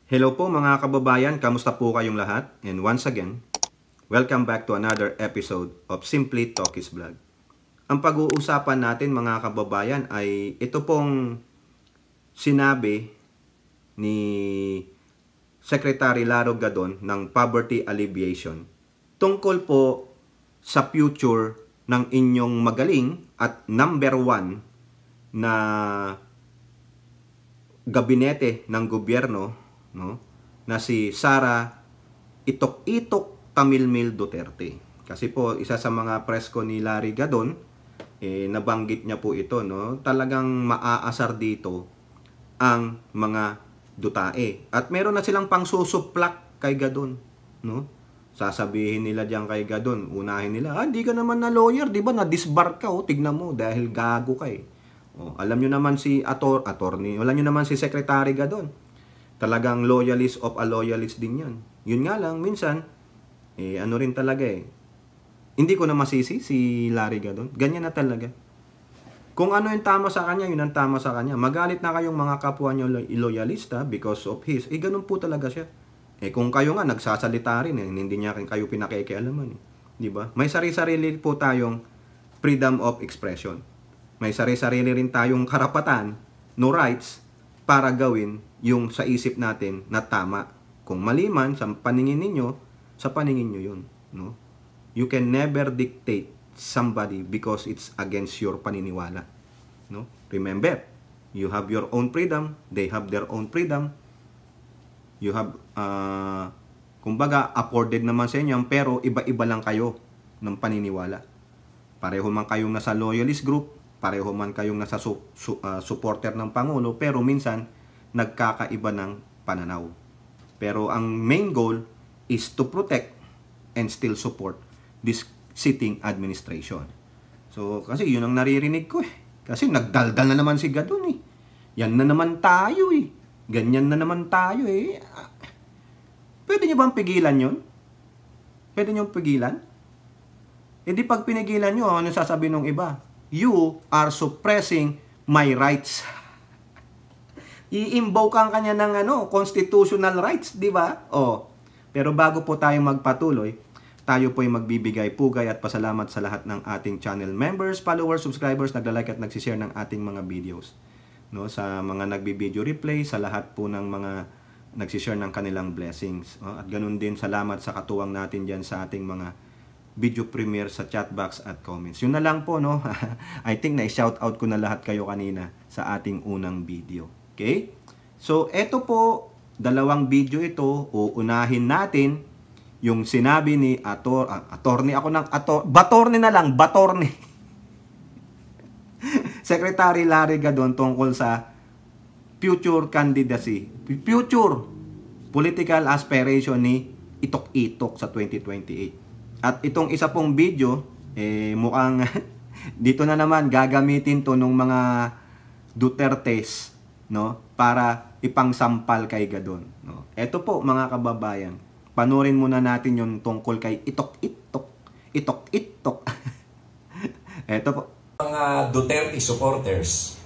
Hello po mga kababayan, kamusta po kayong lahat? And once again, welcome back to another episode of Simply Talkies Vlog. Ang pag-uusapan natin mga kababayan ay ito pong sinabi ni Secretary Laro Gadon ng Poverty Alleviation tungkol po sa future ng inyong magaling at number 1 na gabinete ng gobyerno, no, na si Sara Itok-Itok Tamilmil Duterte. Kasi po isa sa mga presko ni Larry Gadon, nabanggit niya po ito, no, talagang maaasar dito ang mga dutae. At meron na silang pangsusuplak kay Gadon, no? Sasabihin nila diyan kay Gadon, unahin nila, hindi ka naman na lawyer, di ba? Na-disbar ka, tignan mo, dahil gago ka eh. Alam nyo naman si attorney, alam nyo naman si Secretary Gadon. Talagang loyalist of a loyalist din yan. Yun nga lang, minsan, ano rin talaga eh. Hindi ko na masisi si Larry Gadon. Ganyan na talaga. Kung ano yung tama sa kanya, yun ang tama sa kanya. Magalit na kayong mga kapwa nyo loyalista because of his. Ganun po talaga siya. Kung kayo nga, nagsasalita rin hindi niya kayo pinakikialaman. Diba? May sarili-sarili po tayong freedom of expression. May sarili-sarili rin tayong karapatan, no rights, para gawin yung sa isip natin na tama. Kung mali man sa paningin ninyo, sa paningin nyo yun. No? You can never dictate somebody because it's against your paniniwala. No? Remember, you have your own freedom, they have their own freedom. You have, kumbaga, afforded naman sa inyo, pero iba-iba lang kayo ng paniniwala. Pareho man kayong nasa loyalist group, pareho man kayong nasa supporter ng Pangulo, pero minsan nagkakaiba ng pananaw. Pero ang main goal is to protect and still support this sitting administration. So, kasi yun ang naririnig ko eh. Kasi nagdaldal na naman si Gadon eh. Yan na naman tayo eh. Ganyan na naman tayo eh. Pwede nyo bang pigilan yun? Pwede nyo pigilan? Hindi pag pinigilan nyo, ano sasabihin ng iba? You are suppressing my rights. I-invoke ang kanya ng constitutional rights, di ba? Pero bago po tayo magpatuloy, tayo po ay magbibigay pugay at pasalamat sa lahat ng ating channel members, followers, subscribers, nagla-like at nagsishare ng ating mga videos. No, sa mga nagbi-video replay, sa lahat po ng mga nagsishare ng kanilang blessings. At ganun din salamat sa katuwang natin diyan sa ating mga video premiere sa chat box at comments. Yun na lang po, no? I think na-shout out ko na lahat kayo kanina sa ating unang video. Okay? So, eto po, dalawang video ito, uunahin natin yung sinabi ni attorney ako ng Batorne na lang, Batorne. Secretary Larry Gadon tungkol sa future candidacy, future political aspiration ni Itok-Itok sa 2028. At itong isa pong video, mukhang dito na naman gagamitin to ng mga Dutertes, no, para ipangsampal kay Gadon. No? Ito po mga kababayan, panurin muna natin yung tungkol kay Itok-Itok. Itok-Itok. Ito po. Mga Duterte supporters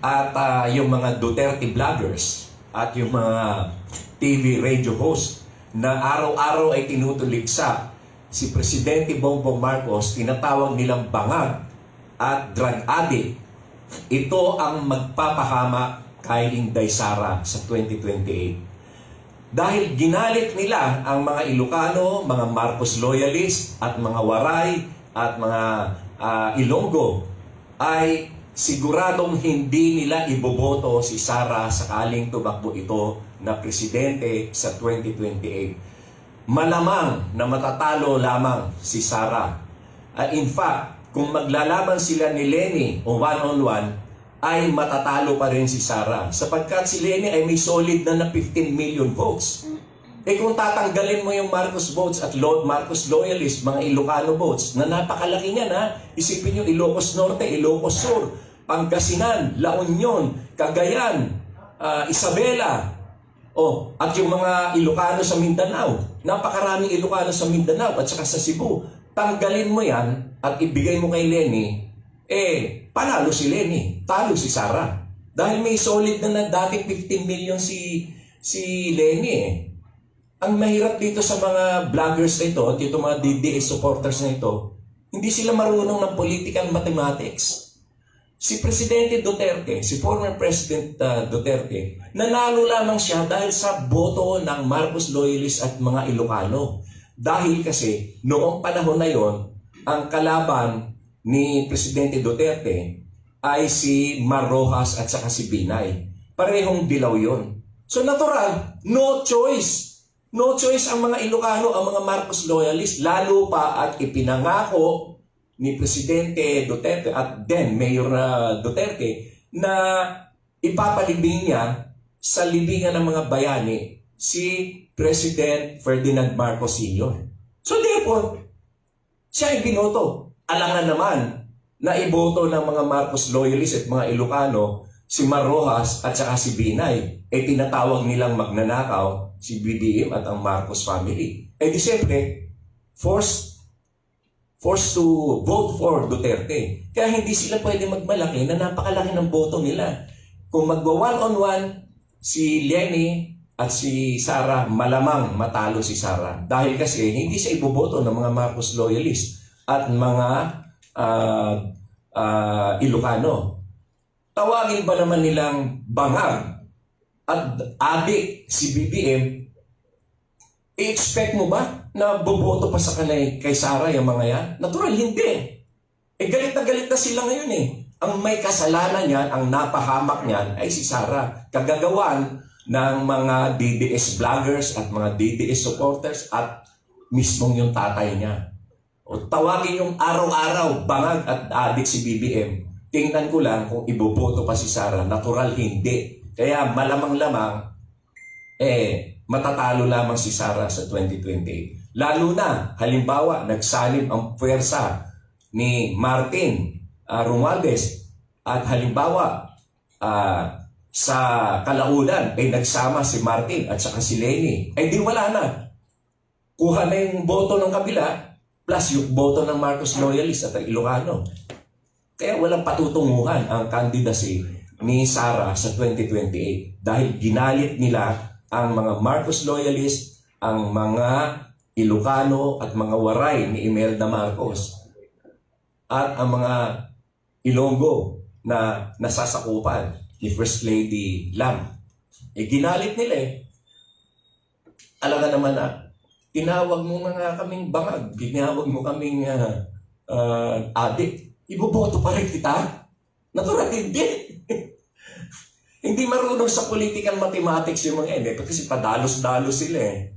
at yung mga Duterte vloggers at yung mga TV radio host na araw-araw ay tinutuligsa si Presidente Bongbong Marcos, tinatawag nilang bangag at drug addict. Ito ang magpapahama kay Inday Sara sa 2028. Dahil ginalit nila ang mga Ilocano, mga Marcos loyalist at mga Waray at mga Ilonggo, ay siguradong hindi nila iboboto si Sara sakaling tumakbo ito na presidente sa 2028. Malamang na matatalo lamang si Sara. In fact, kung maglalaban sila ni Leni o one-on-one, ay matatalo pa rin si Sara. Sapagkat si Leni ay may solid na 15 million votes. Kung tatanggalin mo yung Marcos votes at Marcos loyalist, mga Ilocano votes, na napakalaki niyan ha. Isipin nyo, Ilocos Norte, Ilocos Sur, Pangasinan, La Union, Cagayan, Isabela, at yung mga Ilocano sa Mindanao. Napakaraming Ilocano sa Mindanao at saka sa Cebu. Tanggalin mo yan at ibigay mo kay Leni, panalo si Leni, talo si Sara. Dahil may solid na dating 15 million si si Lenny eh. Ang mahirap dito sa mga vloggers na ito, at itong mga DDS supporters na ito, hindi sila marunong ng political mathematics. Si Presidente Duterte, si former President Duterte, nanalo lamang siya dahil sa boto ng Marcos loyalists at mga Ilocano. Dahil kasi noong panahon na yon, ang kalaban ni Presidente Duterte ay si Mar Rojas at saka si Binay. Parehong dilaw yon. So natural, no choice. No choice ang mga Ilocano, ang mga Marcos loyalists, lalo pa at ipinangako ni Presidente Duterte at then Mayor Duterte na ipapalibing niya sa libingan ng mga bayani si President Ferdinand Marcos Sr. So therefore, siya ay binoto. Alangan naman na iboto ng mga Marcos loyalists at mga Ilocano si Mar Rojas at saka si Binay. Tinatawag nilang magnanakaw si BBM at ang Marcos family. Di siyempre, forced to vote for Duterte. Kaya hindi sila pwede magmalaki na napakalaki ng boto nila. Kung magwa one-on-one, si Lenny at si Sara, malamang matalo si Sara. Dahil kasi hindi siya iboboto ng mga Marcos loyalists at mga Ilocano. Tawagin ba naman nilang bangag at adik si BBM, i-expect mo ba na boboto pa sa kanay kay Sara yung mga yan? Natural, hindi. Galit na sila ngayon eh. Ang may kasalanan niyan, ang napahamak niyan ay si Sara. Kagagawan ng mga DDS vloggers at mga DDS supporters at mismong yung tatay niya. O tawagin yung araw-araw bangag at adik si BBM. Tingnan ko lang kung iboboto pa si Sara. Natural, hindi. Kaya malamang-lamang, matatalo lamang si Sara sa 2028. Lalo na, halimbawa, nagsanib ang puwersa ni Martin Romualdez at halimbawa, sa kalaunan ay nagsama si Martin at saka si Lenny. Di wala na. Kuha na yung boto ng kabila plus yung boto ng Marcos loyalists at ang Ilocano. Kaya walang patutunguhan ang candidacy ni Sara sa 2028 dahil ginalit nila ang mga Marcos loyalists, ang mga Ilocano at mga waray ni Imelda Marcos at ang mga Ilonggo na nasasakupan ni First Lady Lam. Ginalit nila eh. Alam nga naman na, tinawag mo nga kaming bangag, tinawag mo kaming adik, iboboto pa rin kita? Natural, hindi. Hindi marunong sa political mathematics yung mga hindi kasi padalos-dalos sila eh.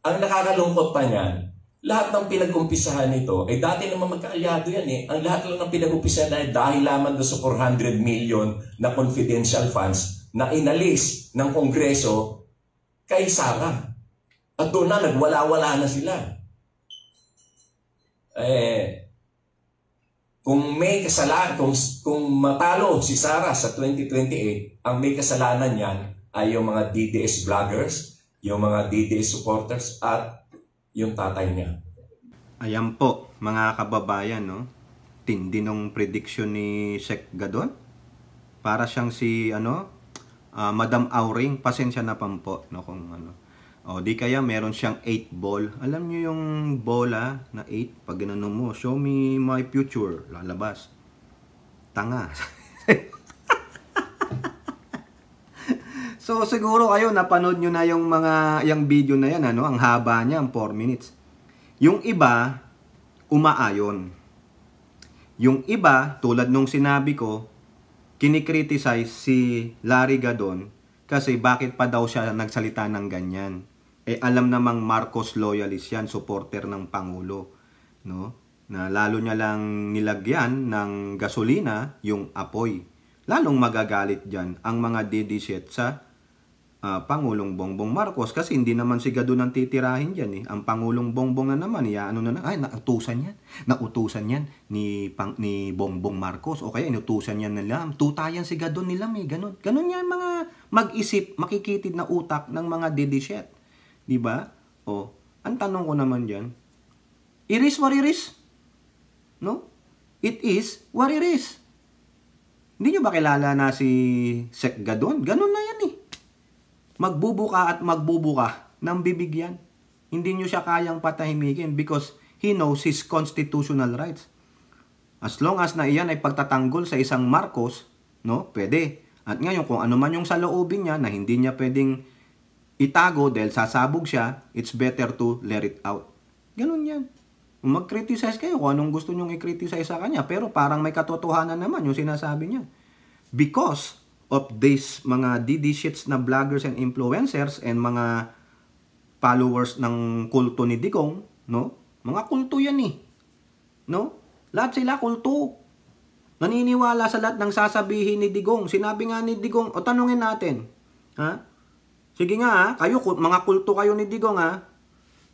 Ang nakakalungkot pa niyan, lahat ng pinag-umpisahan nito, dati naman magkaalyado yan eh. Ang lahat lang ng pinag-umpisahan ay dahil lamang doon sa 400 million na confidential funds na inalis ng Kongreso kay Sara. At doon na, nagwala-wala na sila. Kung may kasalanan, kung matalo si Sara sa 2028, ang may kasalanan niyan ay yung mga DDS vloggers, yung mga DDS supporters, at yung tatay niya. Ayan po, mga kababayan, no? Tindi nung prediction ni Sec Gadon. Para siyang si, Madam Auring, pasensya na po, no? Kung di kaya meron siyang 8 ball. Alam niyo yung bola na 8? Pag ginano mo, show me my future. Lalabas. Tanga. So siguro kayo napanood nyo na yung yung video na yan, ang haba niya, 4 minutes. Yung iba, umaayon. Yung iba, tulad nung sinabi ko, kinikriticize si Larry Gadon kasi bakit pa daw siya nagsalita ng ganyan. Alam namang Marcos loyalist yan, supporter ng Pangulo, no? Na lalo niya lang nilagyan ng gasolina yung apoy. Lalong magagalit dyan ang mga DDS sa Pangulong Bongbong Marcos kasi hindi naman si Gadon ang titirahin dyan eh. Ang Pangulong Bongbong na naman, nautusan yan ni Bongbong Marcos o kaya inutusan yan nila. Tutayan si Gadon nila ganun. Ganun yan mga mag-isip, makikitid na utak ng mga DDS. Diba? Ang tanong ko naman dyan, it is what it is. No? It is what it is. Hindi nyo ba kilala na si Sec Gadon? Ganun na yan eh. magbubuka at magbubuka ng bibig yan. Hindi nyo siya kayang patahimikin because he knows his constitutional rights. As long as na iyan ay pagtatanggol sa isang Marcos, no, pwede. At ngayon, kung ano man yung saloobin niya na hindi niya pwedeng itago dahil sasabog siya, it's better to let it out. Ganun yan. Mag-criticize kayo kung anong gusto nyong i-criticize sa kanya, pero parang may katotohanan naman yung sinasabi niya. Because of these mga DD shits na vloggers and influencers and mga followers ng kulto ni Digong, no? Mga kulto yan eh. No? Lahat sila kulto. Naniniwala sa lahat ng sasabihin ni Digong. Sinabi nga ni Digong, o tanungin natin. Ha? Sige nga ha, kayo, mga kulto kayo ni Digong ha.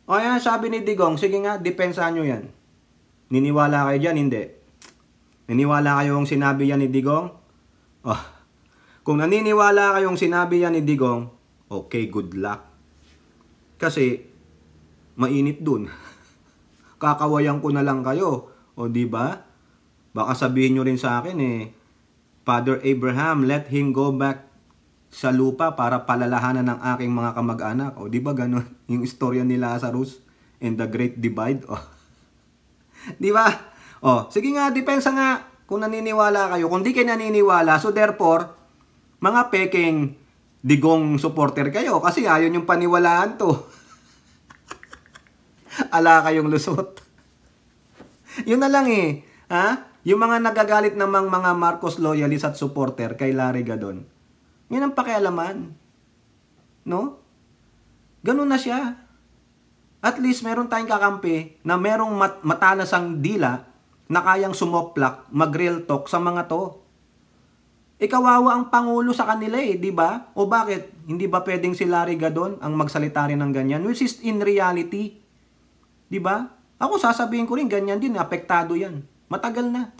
O yan, sabi ni Digong, sige nga, depensahan nyo yan. Niniwala kayo dyan? Hindi. Niniwala kayong sinabi yan ni Digong? Oh. Kung naniniwala kayong sinabi yan ni Digong, okay, good luck. Kasi, mainit dun. Kakawayan ko na lang kayo. O di ba? Baka sabihin nyo rin sa akin Father Abraham, let him go back sa lupa para palalahanan ng aking mga kamag-anak. O di ba ganun? Yung istorya ni Lazarus and the Great Divide. O. Di ba? O, sige nga, depensa nga kung naniniwala kayo. Kung di kayo naniniwala, so therefore, mga peking Digong supporter kayo kasi ayaw yung paniwalaan to. Ala kayong lusot. Yun na lang Ha? Yung mga nagagalit namang mga Marcos loyalists at supporter kay Larry Gadon, yun ang pakialaman. No? Ganun na siya. At least meron tayong kakampi na merong matalas ang dila na kayang sumoplak, mag-real talk sa mga to. Ikawawa ang Pangulo sa kanila di ba? O bakit? Hindi ba pwedeng si Larry Gadon ang magsalita rin ng ganyan? Which is in reality, di ba? Ako sasabihin ko rin ganyan din, apektado yan. Matagal na.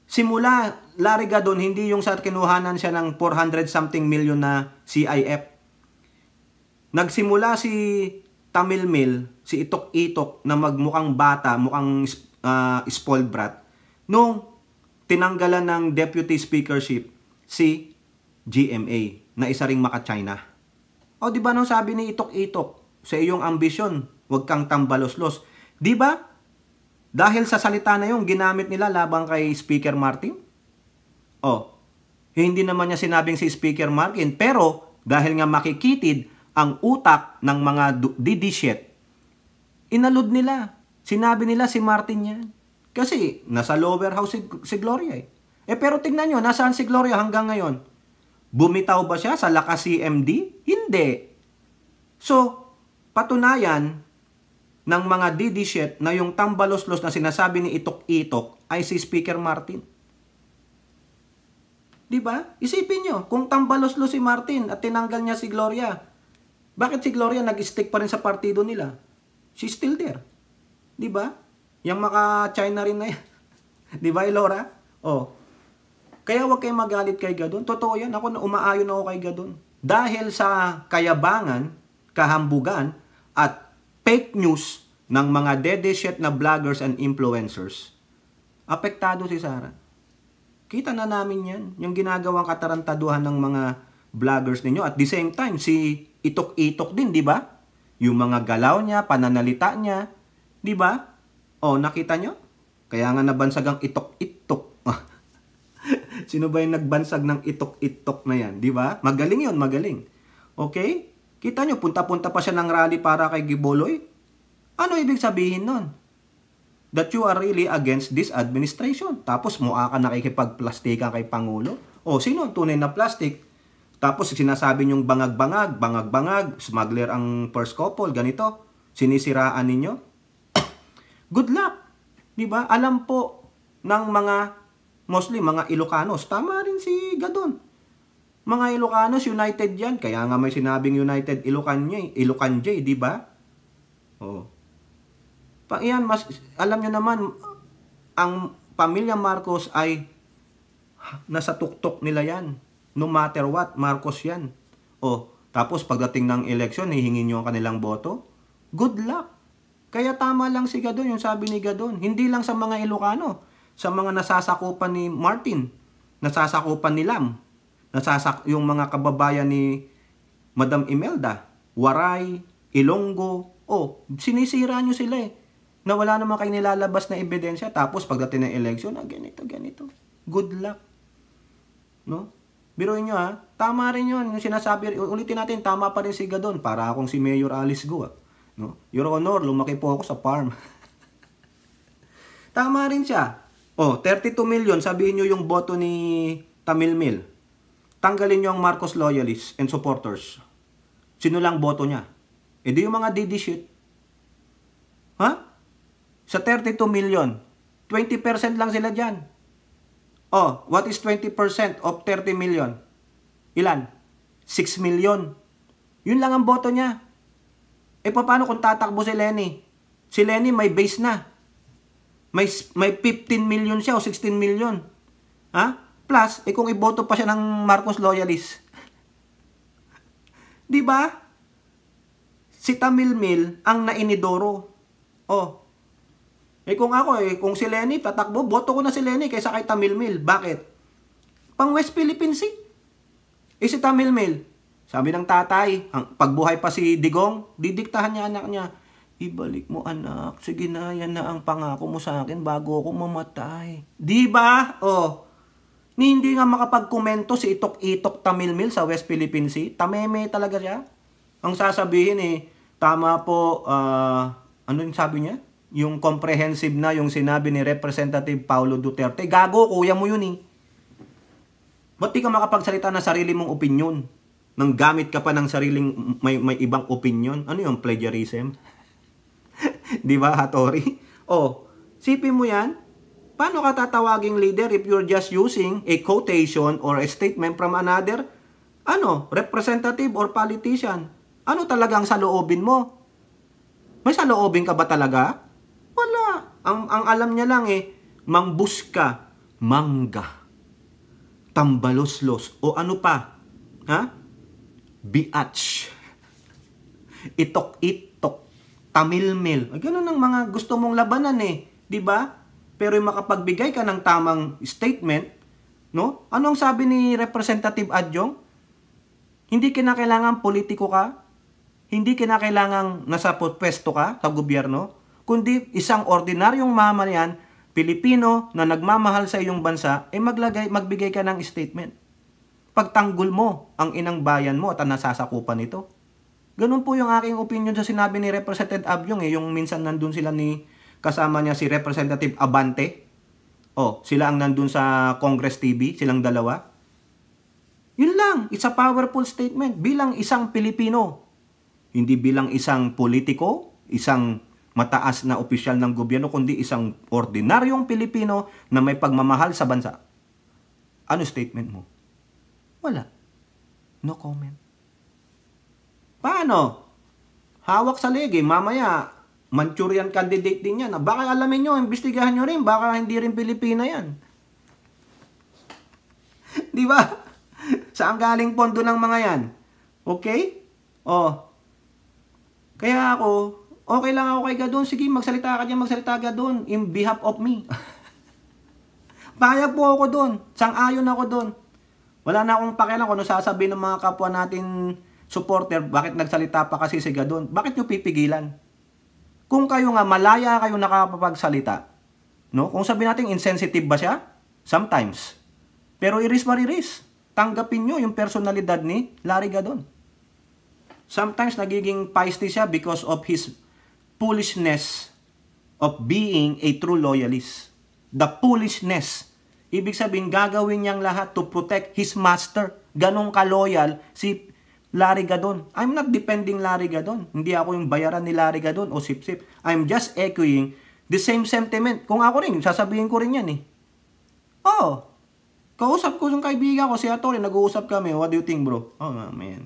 Simula, Larry Gadon, hindi yung sa kinuhanan siya ng 400-something million na CIF. Nagsimula si Tamil Mill, si Itok-Itok, na magmukhang bata, mukhang spoiled brat, nung tinanggalan ng deputy speakership si GMA, na isa ring maka-China. O, di ba nung sabi ni Itok-Itok, sa iyong ambisyon, huwag kang tambaloslos. Di ba? Dahil sa salita na yung ginamit nila labang kay Speaker Martin? Oh, hindi naman niya sinabing si Speaker Martin, pero dahil nga makikitid ang utak ng mga didishit, inalud nila. Sinabi nila si Martin yan. Kasi nasa lower house si Gloria pero tingnan nyo, nasaan si Gloria hanggang ngayon? Bumitaw ba siya sa lakas CMD? Hindi. So, patunayan ng mga didishit na yung tambaloslos na sinasabi ni Itok-Itok ay si Speaker Martin. Diba? Isipin nyo, kung tambaloslos si Martin at tinanggal niya si Gloria, bakit si Gloria nag-stick pa rin sa partido nila? She's still there. Diba? Yung maka-China rin na yan. Diba, Elora? Oh. Kaya huwag kayong magalit kay Gadon. Totoo yan. Ako na umaayon ako kay Gadon. Dahil sa kayabangan, kahambugan, at fake news ng mga dedeshit na vloggers and influencers, apektado si Sara. Kita na namin yan, yung ginagawang katarantaduhan ng mga vloggers ninyo. At the same time, si Itok-Itok din, di ba? Yung mga galaw niya, pananalita niya, di ba? O, nakita nyo? Kaya nga nabansag ang Itok-Itok. Sino ba yung nagbansag ng Itok-Itok na yan? Di ba? Magaling yun, magaling. Okay? Kita nyo, punta-punta pa siya ng rally para kay Giboloy. Ano ibig sabihin nun? That you are really against this administration. Tapos mukha ka nakikipagplastika kay Pangulo. O, sino ang tunay na plastic? Tapos sinasabi nyong bangag-bangag, smuggler ang first couple, ganito. Sinisiraan ninyo. Good luck. Diba? Alam po ng mga Muslim, mga Ilocanos. Tama rin si Gadon. Mga Ilocanos, United yan. Kaya nga may sinabing United Ilocan J, di ba? Oh. Iyan, alam nyo naman, ang pamilya Marcos ay nasa tuktok nila yan. No matter what, Marcos yan. Oh, tapos pagdating ng eleksyon, hihingin nyo ang kanilang boto. Good luck. Kaya tama lang si Gadon, yung sabi ni Gadon. Hindi lang sa mga Ilocano, sa mga nasasakupan ni Martin, nasasakupan ni Lam, yung mga kababayan ni Madam Imelda, Waray, Ilonggo, sinisira nyo sila eh. Na wala naman kayo nilalabas na ebidensya. Tapos pagdating ng election, ganito. Good luck. No? Biruin nyo tama rin yun. Yung sinasabi, ulitin natin, tama pa rin si Gadon. Para akong si Mayor Alice Go. No? Your Honor, lumaki po ako sa farm. Tama rin siya. 32 million, sabihin nyo yung boto ni Tamil Mil. Tanggalin nyo ang Marcos loyalists and supporters. Sino lang boto niya? Di yung mga DD shit. Sa 32 million, 20% lang sila dyan. What is 20% of 30 million? Ilan? 6 million. Yun lang ang boto niya. Paano kung tatakbo si Lenny? Si Lenny may base na. May 15 million siya o 16 million. Plus, kung iboto pa siya ng Marcos loyalist. Di ba? Si Tamil Mil ang nainidoro. Kung ako, kung si Lenny tatakbo, boto ko na si Lenny kaysa kay Tamil Mil. Bakit? Pang West Philippine Sea. Si Tamil Mil, sabi ng tatay, pagbuhay pa si Digong, didiktahan niya anak niya, ibalik mo anak, sige na, yan na ang pangako mo sa akin bago ako mamatay. Di ba? Hindi nga makapagkomento si Itok Tamil Mil sa West Philippine Sea. Tameme talaga siya. Ang sasabihin tama po, ano yung sabi niya? Yung comprehensive na yung sinabi ni Representative Paulo Duterte. Gago, kuya mo yun Ba't di ka makapagsalita ng sarili mong opinion? Nang gamit ka pa ng sariling may ibang opinion? Ano yung plagiarism? Di ba, Hattori? Sipin mo yan. Paano ka tatawaging leader if you're just using a quotation or a statement from another representative or politician? Ano talagang saloobin mo? May saloobin ka ba talaga? Wala. Ang alam niya lang mangbuska, mangga, tambaloslos, o ano pa? Biatch, itok-itok, Tamil Mil. Ganun ang mga gusto mong labanan di ba? Pero yung makapagbigay ka ng tamang statement, no? Ano ang sabi ni Representative Adjong? Hindi kinakailangan politiko ka, hindi kinakailangan nasa pwesto ka sa gobyerno, kundi isang ordinaryong mamamayan, Pilipino na nagmamahal sa iyong bansa, magbigay ka ng statement. Pagtanggol mo ang inang bayan mo at ang nasasakupan nito. Ganun po yung aking opinion sa sinabi ni Representative Adjong yung minsan nandun sila kasama niya si Representative Abante. Sila ang nandun sa Congress TV, silang dalawa. Yun lang, it's a powerful statement bilang isang Pilipino. Hindi bilang isang politiko, isang mataas na opisyal ng gobyerno, kundi isang ordinaryong Pilipino na may pagmamahal sa bansa. Ano statement mo? Wala. No comment. Paano? Hawak sa legi, mamaya, Manchurian candidate din yan. Baka alamin nyo, imbestigahan nyo rin, baka hindi rin Pilipina yan. Di ba? Saan galing pondo ng mga yan? Okay? Kaya ako, okay lang ako kay Gadon. Sige, magsalita ka doon. In behalf of me. Payag po ako doon. Sang-ayon ako doon. Wala na akong pakialam kung ano sasabihin ng mga kapwa natin supporter. Bakit nagsalita pa kasi si Gadon? Bakit nyo pipigilan? Kung kayo nga malaya kayo nakapagsalita, no? Kung sabihin natin insensitive ba siya? Sometimes. Pero iris mariris. Tanggapin nyo yung personalidad ni Larry Gadon. Sometimes nagiging feisty siya because of his foolishness of being a true loyalist. The foolishness. Ibig sabihin, gagawin niyang lahat to protect his master. Ganong ka-loyal si Larry Gadon. I'm not defending Larry Gadon. Hindi ako yung bayaran ni Larry Gadon o sip-sip. I'm just echoing the same sentiment. Kung ako rin, sasabihin ko rin yan kausap ko yung kaibigan ko, si Hattori, nag-uusap kami. What do you think, bro? Man.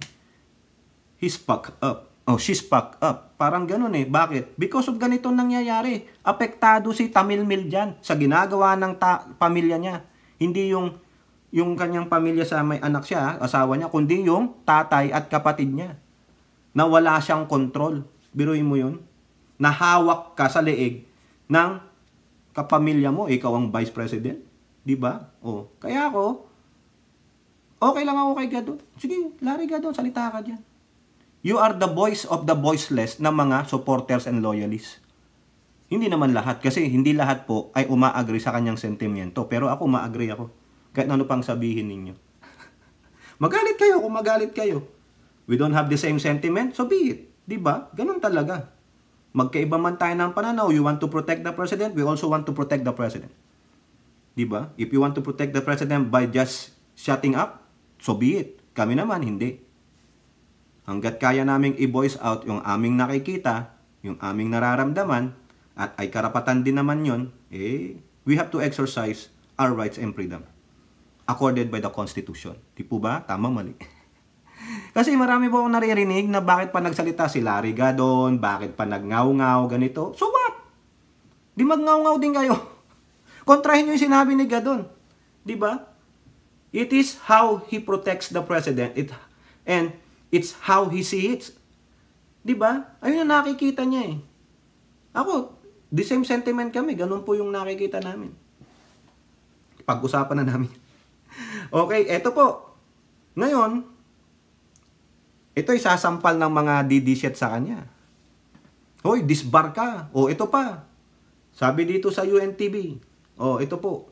He's fucked up. She's fucked up. Parang ganun Bakit? Because of ganito nangyayari. Apektado si Tamil Mil dyan sa ginagawa ng pamilya niya. Hindi yung kanyang pamilya sa may anak siya, asawa niya, kundi yung tatay at kapatid niya. Na wala siyang control. Biruin mo yun. Nahawak ka sa leeg ng kapamilya mo. Ikaw ang vice president. Diba? Kaya ako, okay lang ako kay Gadon. Sige, Larry Gadon, salita ka dyan. You are the voice of the voiceless na mga supporters and loyalists. Hindi naman lahat, kasi hindi lahat po ay uma-agree sa kanyang sentimiento. Pero ako, ma-agree ako. Kahit ano pang sabihin ninyo. Magalit kayo kung magalit kayo. We don't have the same sentiment, so be it. Diba? Ganun talaga. Magkaiba man tayo ng pananaw. You want to protect the president, we also want to protect the president. Diba? If you want to protect the president by just shutting up, so be it. Kami naman, hindi. Hanggat kaya naming i-voice out yung aming nakikita, yung aming nararamdaman, at ay karapatan din naman yun, we have to exercise our rights and freedom accorded by the Constitution. Di po ba? Tama, mali. Kasi marami po akong naririnig na bakit pa nagsalita si Larry Gadon, bakit pa nagngaw-ngaw, ganito. So what? Di magngaw-ngaw din kayo. Kontrahin nyo yung sinabi ni Gadon. Di ba? It is how he protects the president. And it's how he sees it. Di ba? Ayun ang nakikita niya eh. Ako, the same sentiment kami. Ganun po yung nakikita namin. Pag-usapan na namin. Okay, eto po. Ngayon, ito'y sasampal ng mga DD-shit sa kanya. Hoy, disbar ka. O, ito pa. Sabi dito sa UNTV. O, ito po.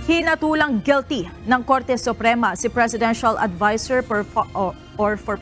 Hinatulang guilty ng Korte Suprema si Presidential Advisor for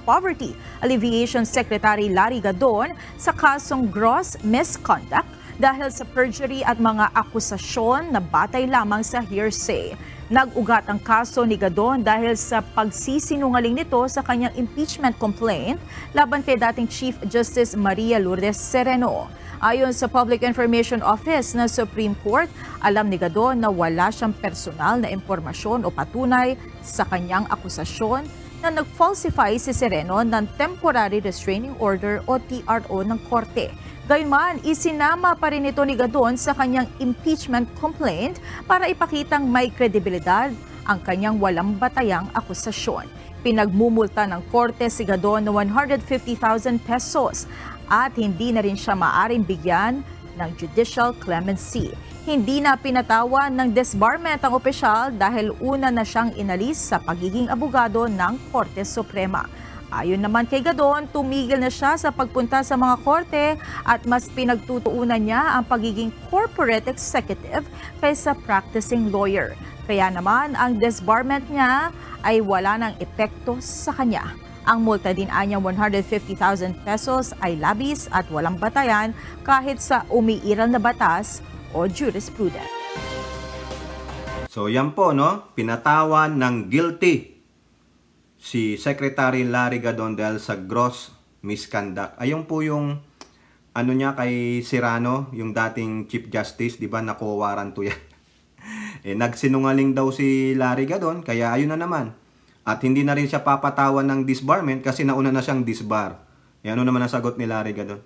Poverty Alleviation Secretary Larry Gadon sa kasong gross misconduct dahil sa perjury at mga akusasyon na batay lamang sa hearsay. Nag-ugat ang kaso ni Gadon dahil sa pagsisinungaling nito sa kanyang impeachment complaint laban kay dating Chief Justice Maria Lourdes Sereno. Ayon sa Public Information Office ng Supreme Court, alam ni Gadon na wala siyang personal na impormasyon o patunay sa kanyang akusasyon na nag-falsify si Sereno ng Temporary Restraining Order o TRO ng Korte. Gayunman, isinama pa rin ito ni Gadon sa kanyang impeachment complaint para ipakitang may kredibilidad ang kanyang walang batayang akusasyon. Pinagmumulta ng Korte si Gadon ng 150,000 pesos at hindi na rin siya maaring bigyan ng judicial clemency. Hindi na pinatawan ng disbarment ang opisyal dahil una na siyang inalis sa pagiging abogado ng Korte Suprema. Ayon naman kay Gadon, tumigil na siya sa pagpunta sa mga korte at mas pinagtutuunan niya ang pagiging corporate executive kaysa practicing lawyer. Kaya naman ang disbarment niya ay wala ng epekto sa kanya. Ang multa din anyang 150,000 pesos ay labis at walang batayan kahit sa umiiral na batas o jurisprudence. So yan po, no? Pinatawan ng guilty si Secretary Larry Gadon dahil sa gross misconduct. Ayun po yung ano niya kay Serrano, yung dating Chief Justice, di ba? Nakuwaran to yan. Nagsinungaling daw si Larry Gadon, kaya ayun na naman. At hindi na rin siya papatawan ng disbarment kasi nauna na siyang disbar. Ano naman ang sagot ni Larry Gadon?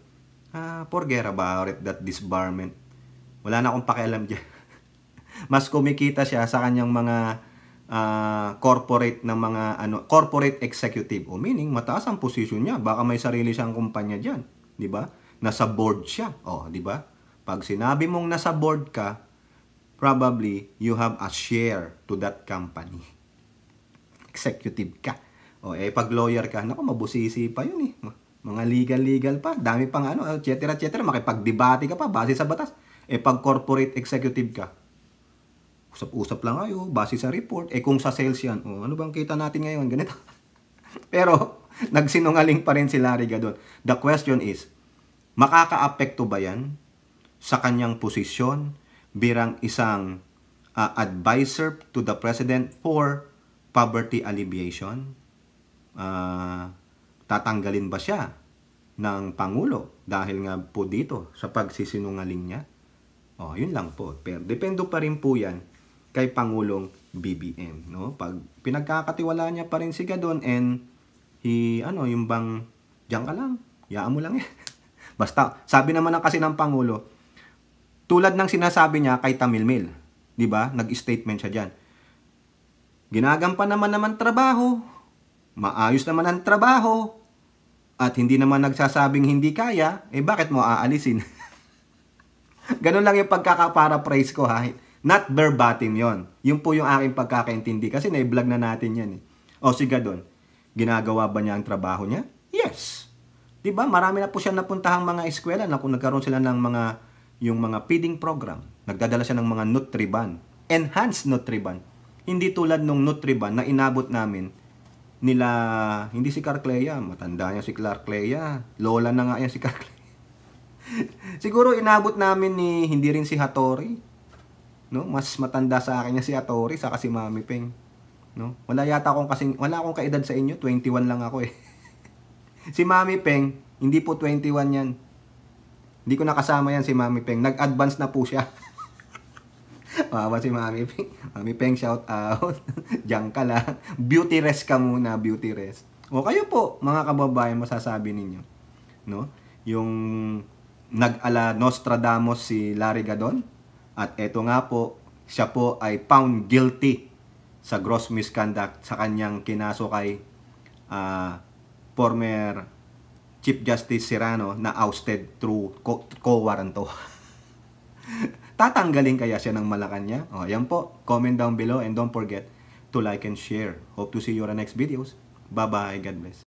Forget about it, that disbarment. Wala na akong pakialam dyan. Mas kumikita siya sa kanyang mga corporate executive, o meaning mataas ang position niya, baka may sarili siyang kumpanya diyan, di ba? Nasa board siya. Di ba? Pag sinabi mong nasa board ka, probably you have a share to that company. Executive ka. Pag lawyer ka, naku, mabusisi pa yun eh. Mga legal pa, dami pang etc. makipagdebate ka pa base sa batas. Pag corporate executive ka, usap-usap lang kayo, base sa report. Kung sa sales yan, ano bang kita natin ngayon? Ganito. Pero, nagsinungaling pa rin si Larry Gadon. The question is, makaka-apekto ba yan sa kanyang posisyon bilang isang advisor to the President for poverty alleviation? Tatanggalin ba siya ng Pangulo dahil nga po dito sa pagsisinungaling niya? Yun lang po. Pero depende pa rin po yan kay Pangulong BBM, no? Pag pinagkakatiwala niya pa rin si Gadon and yung bang diyan ka lang, yaan mo lang eh. Basta, sabi naman kasi ng Pangulo, tulad ng sinasabi niya kay Tamilmil, di ba? Nag-statement siya diyan. Ginagampan naman trabaho, maayos naman ang trabaho, at hindi naman nagsasabing hindi kaya, bakit mo aalisin? Ganun lang yung pagkaka-paraphrase ko, ha? Not verbatim yon. Yun po yung aking pagkakaintindi kasi na-vlog na natin yan eh. Si Gadon, ginagawa ba niya ang trabaho niya? Yes. 'Di ba? Marami na po siya napuntahang mga eskwela na kung nagkaroon sila ng yung mga feeding program. Nagdadala siya ng mga Nutriban, enhanced Nutriban. Hindi tulad nung Nutriban na inabot namin nila, hindi si Clark-Clea, matanda niya si Clark-Clea. Lola na nga yan si Clark-Clea. Siguro inabot namin ni hindi rin si Hattori. No? Mas matanda sa akin niya si Hattori saka si Mami Peng. No? Wala akong kaedad sa inyo, 21 lang ako eh. Si Mami Peng, hindi po 21 yan. Hindi ko nakasama yan si Mami Peng. Nag-advance na po siya. Wawa si Mami Peng. Mami Peng, shout out. Diyan ka lang. Beauty rest ka muna, beauty rest. O kayo po, mga kababayan, masasabi ninyo. No? Yung nag-ala Nostradamus si Larry Gadon. At eto nga po, siya po ay found guilty sa gross misconduct sa kanyang kinaso kay former Chief Justice Serrano na ousted through quo warranto. Tatanggalin kaya siya ng Malacanang? O, yan po. Comment down below and don't forget to like and share. Hope to see you on the next videos. Bye-bye. God bless.